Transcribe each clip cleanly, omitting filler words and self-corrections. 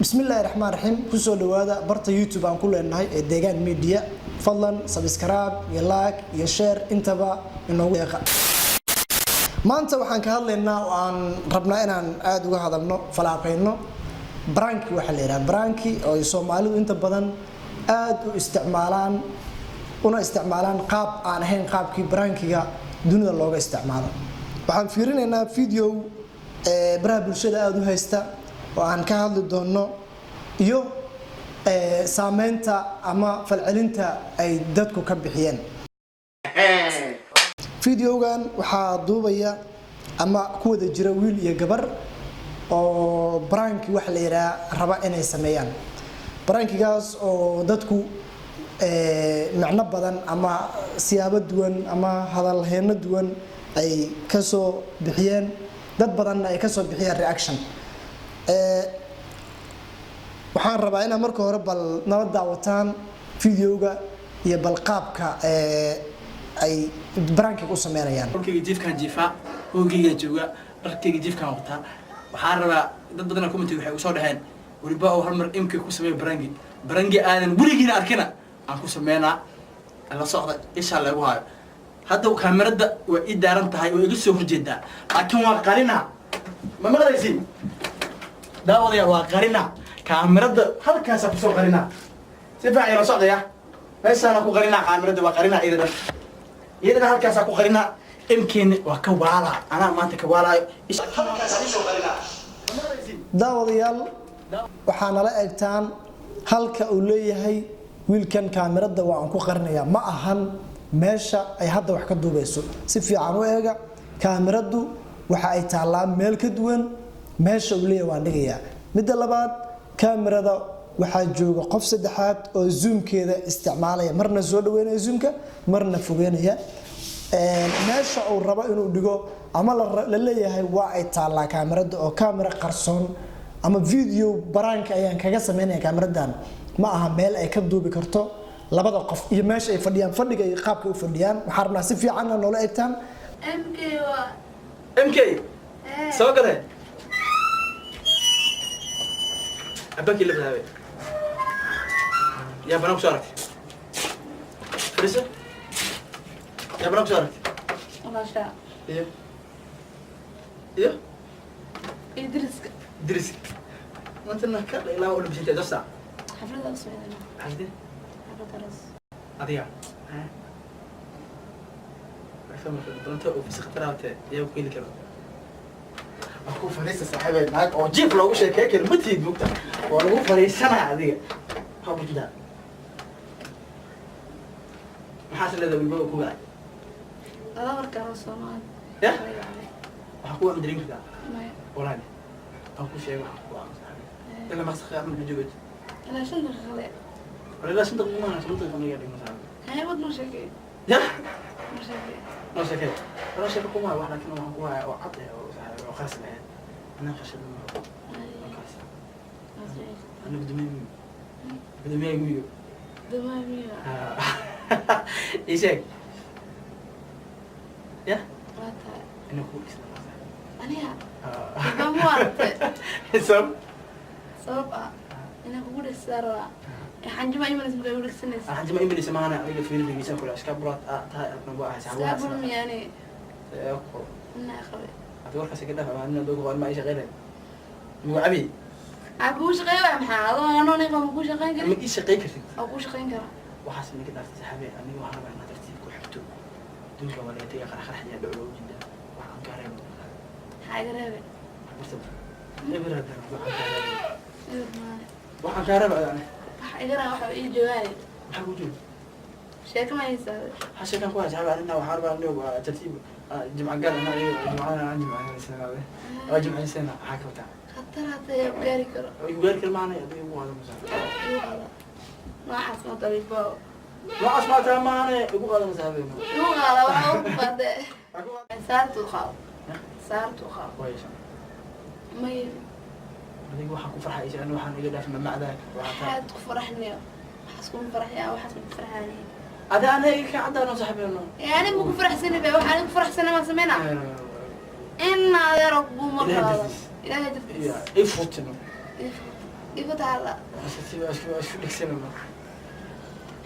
بسم الله الرحمن الرحيم كسو دوادا برتا يوتيوب aan ku leenahay ee deegaan media fadlan subscribe iyo like iyo share intaba inoogu yeeqa maanta waxaan ka hadlaynaa oo aan rabnaa inaan aad uga hadalno falaaqeyno branki waxa la yiraahdaa branki oo Soomaalidu inta badan aad u isticmaalaan qaab aan ahayn qaabkii brankiga dunida looga isticmaalo waxaan fiirinaynaa video baraha bulshada aad u haysta oo aan ka hadli doono iyo saameynta ama falcelinta ay dadku ka bixiyeen videogan waxa duubaya ama ku wada jira wiil iyo gabar oo branki wax la yiraahdo raba inay sameeyaan brankigaas oo dadku macna badan ama siyaabo duwan ama hadal heeno duwan ay ka soo bixiyeen dad badan ay ka soo bixiyeen reaction waxaan rabaa inaan marka hore bal nala daawataan videoga iyo bal qaabka ay brankiga u sameeyaan markii jifkan jifa hoogiga jooga dharkayga jifkan wata waxaan rabaa dad badan comment waxay u soo dhaxeen waliba oo hal mar imka ku sameey brangi aadan wiligiina arkina aan ku sameeyna la socda insha Allah waa hadda kaamirada waa ii daaran tahay oo iga soo horjeeda laakiin waa qarina ma maqlaysiin daawadayaal waa qarina kaamirada halkaas ku soo qarina si fiican la socdaya meeshaan ku qarina kaamirada waa qarina iyadana halkaas ku qarina imkeen waa ka waala ana maanta ka waalaayo halkaas ku soo qarina daawadayaal waxaan la eegtaan halka uu leeyahay wiilkan kaamirada waa aan ku qarinayaa ma ahan meesha ay hadda wax ka duubayso si fiican u eega kaamiradu waxa ay taalaa meel ka duwan meesha uu leeyahay waan dhigayaa midda labaad kaamirada waxa jooga qof saddexaad oo zoomkeeda isticmaalaya marna soo dhaweynaya zoomka marna fogeynaya meesha uu rabo inuu dhigo ama la leeyahay waa ay taalaa kaamirada oo kaamira qarsoon ama video brank ayaan kaga sameynaya kaamiradan ma aha meel ay ka duubi karto labada qof iyo meesha ay fadhiyaan fadhiga iyo qaabka u fadhiyaan waxa rabnaa si fiican noola eegtaan MK soo gale abaki la bilaabay ya banaan ku soo aragtay فريسة يا بنات شو رأيك؟ والله شاء إيه إيه درسك درسك ما أنت نكر لا أقول بس أنت درسة حفلة أصلا حفلة حفلة رأس أضيع ها فما أنت في سخترات يا وكيل كذا أكو فريسة صاحبي معك أو جيب لو وش كيك المتي مكتب وأنا فريسة أنا هذه هو بجدا محاسن هذا بيبقى كوعي هذا ورك على الصومال يا وحكوا مدرين كذا ما ولا أكو شيء وحكوا إلا ما سخر من الجود أنا شنو خلي ولا لا شنو تقول ما شنو تقول يا مثلا هاي ود مشاكل يا مشاكل مشاكل أنا شايف كم واحد لكن هو وعطيه وخاص له أنا خشب أنا بدمي يقول دمامي إيشك يا واتا أنا أقول كذا أنا بموت سب صوب أنا بقول السرعة حنجي ما يملس بقول السنس حنجي ما يملس معنا أنا في اللي بيسافر كل أشكال برات تها أنا بقى حساب سافر يعني أقول أنا أخوي أتوقع كسكتها فأنا دوق ما إيش غيره مو عبي أبوش غير محاضر أنا نقول أبوش غير ما إيش شقيق كذي أبوش غير وحاسس إنك قدرت تسحبي أنا وأنا ما ترتيب كل حبته دونك ولا تيجي آخر حاجة بعلو جدا وعن كارم حاجة رهيبة بس إبرة وعن كارم يعني حاجة رهيبة إيه جواني محل وجود شيء ما يساوي حاسس كان كويس حابب أنا وحارب أنا وترتيب جمع قال أنا جمعنا عندي معنا السنة هذه جمع السنة حاكم تاع خطرت يا بقاري كرا يقول كل معنا يبي مو هذا مسافر ما حسنا طريقه ما أسمع معنا يقول هذا مسافر مو هذا وحاول بعد صارت وخاف صارت وخاف كويس ما ي هذيك واحد كفر حيش أنا واحد يقول في مع ذاك واحد فرحني حسكون فرحي أو حسكون فرحاني هذا أنا هيك عدا أنا صاحبي أنا يعني مو فرح سنة بقى واحد فرح سنة ما سمعنا إن يا رب ما إلهي إيه فوتنا igu taala isku dhigsana ma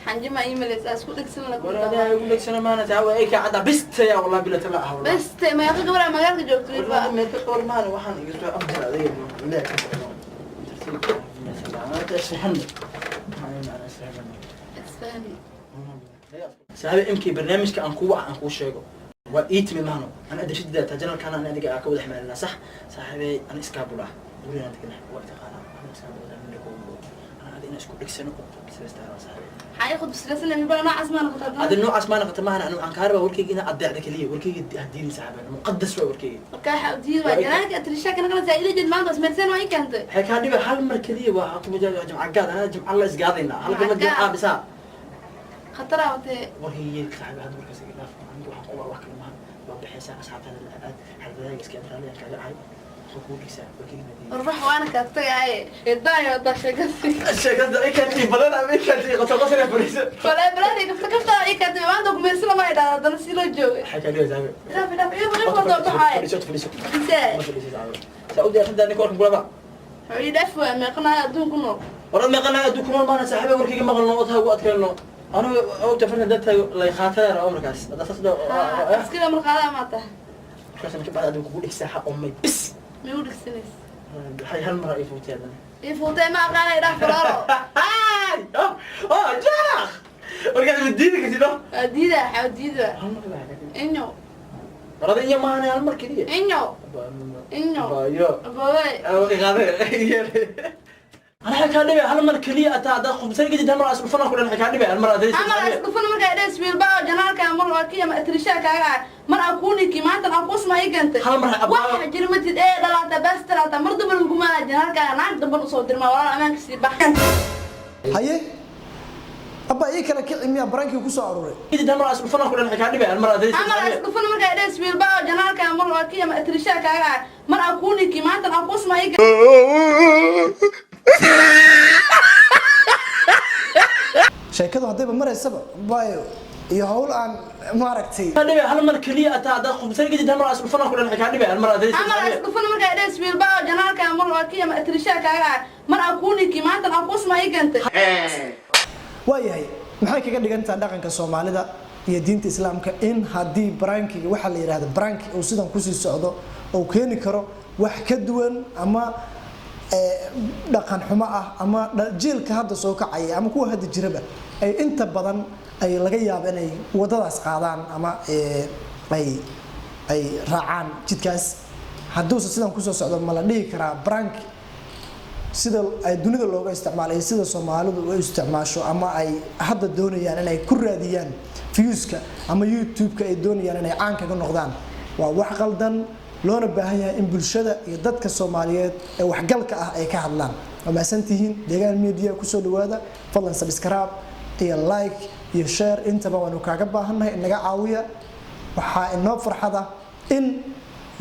xanji ma emails asku dhigsan la ku walaal ay ugu dhigsana maana taa way ka cada bista ya wallahi bila tala ah wallahi bas ma yaqa gabara magaalka joogto wallahi ma ka qor maana waxaan iga soo afdal adeeg leeyahay هذا سهل صاحبي امكي برنامج كان قوة عن قوة شيء وإيت من مهنو أنا أدري شدة تجنن كان أنا أدري أكود حملنا صح صاحبي أنا إسكابولا ولي أنا تكلم وقت قانا أنا إسكابولا من لكم أنا هذه ناس كل إكسنو بس استعار صاحبي حياخد بس لما يبقى نوع عزمان قطع هذا النوع عثمان قلت ما أنا عن كهرباء وركي هنا أدعي ذاك ليه وركي هديني صاحبي مقدس وركي اوكي حاودي واجراك اتريشا كان قال زي جد ما بس مرسين وين كانت هيك هذه بحال مركزية وحكم جمع قاد أنا جمع الله إسقاطينا هلا كم جمع بسا خطرة وتي وهي صاحبي هذا مركز إلاف عنده حقوق الله كلمة بحساب أصحاب هذا هذا ذاك إسكندر عليه كذا هاي حقوق إسحاق وكذا الروح وانا كاتبه هاي الداية وطاشة قصي الشيء ده إيه كان في بلدنا إيه كان في قصة يا بوليس فلا بلادي كفتكفت هاي كاتبه ما عندك مرسلة ما يدا ده نسيله الجو حكى لي زعيم لا في ايه بغير فرضه بحاي فليسوت ازاي سعودي أخذ ذلك ورك بلا حولي دفوة ما قناع دون كنو ورد ما قلنا دوكم ما أنا صاحبي وركي ما قلنا وقتها وقت كنا أنا أو تفرنا دتها لا يخاطر عمرك هذا تصدق بس كده مرقادة ماته بس أنا كبعد أدوك بقول إسحاق أمي بس ميودك سنس هاي هالمرة يفوت هذا يفوتي ما قال يروح فرارو جاخ ورجعت مدينك كذا ديدا حاول ديدا انو رضي ما أنا هالمرة كذي انو بايو باي أنا حكى لي هالمرة كلية أتعدى خمسين جديد هالمرة أسمع فنا كلنا حكى لي هالمرة أدري أنا أسقفنا مرة إدرس في الباو جنالك مرة كيا ما أتريشا كاعا مرة أكوني كي ما أنت أقوس ما يجنت هالمرة واحد جرمت إيه لا تبست لا تمرد بالجمال جنالك أنا عند بنصود ما ولا أمان كسي بحن haye abba ii kala kici miyaa barankii ku soo aruuray جديد هالمرة أسمع فنا كلنا حكى لي هالمرة أدري أنا أسقفنا مرة إدرس في الباو جنالك مرة كيا ما أتريشا كاعا مرة أكوني كي ما أنت أقوس ما يجنت sheekadu haddayba maraysaba waayo iyo hawl aan maaragtay حكى لي هالمرة كلية أتعدى خمسين جديد هالمرة أسمع فنا كلنا حكى لي هالمرة أدري أنا أسقفنا مرة إدرس في الباو جنالك مرة كيا ما أتريشا كاعا مرة أكوني كي ما أنت أقوس ما يجنت waayahay maxay kaga dhigantaa dhaqanka Soomaalida iyo diinta Islaamka in hadii brankiga waxa la yiraahdo brank uu sidan ku sii socdo oo keeni karo wax ka duwan ama dhaqan xumo ah ama jiilka hadda soo kacay ama kuwa hadda jiraba ay inta badan ay laga yaabo inay wadadaas qaadaan ama ay raacaan jidkaas hadduu sidan ku soo socdo ma la dhihi karaa brank sida ay dunida looga isticmaalay sida Soomaalidu ay isticmaasho ama ay hadda doonayaan inay ku raadiyaan viewska ama YouTube-ka ay doonayaan inay caan kaga noqdaan waa wax qaldan loona baahan yahay in bulshada iyo dadka Soomaaliyeed ee waxgalka ah ay ka hadlaan ama santihiin deegaan media ku soo dhawaada fadlan subscribe iyo like iyo share intaba waanu kaaga baahannahay inaga caawiya waxa inoo farxada in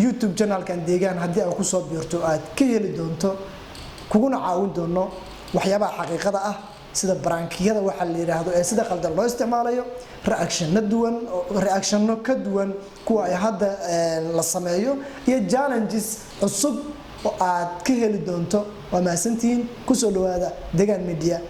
YouTube channel-kan deegaan haddii ay ku soo biirto aad ka heli doonto kuguna caawin doono waxyaabaha xaqiiqada ah sida brankiyada waxa la yiraahdo ee sida qaldan loo isticmaalayo reaction ka duwan kuwa ay hadda la sameeyo iyo challenges cusub oo aad ka heli doonto waa maasantiin ku soo dhawaada deegaan media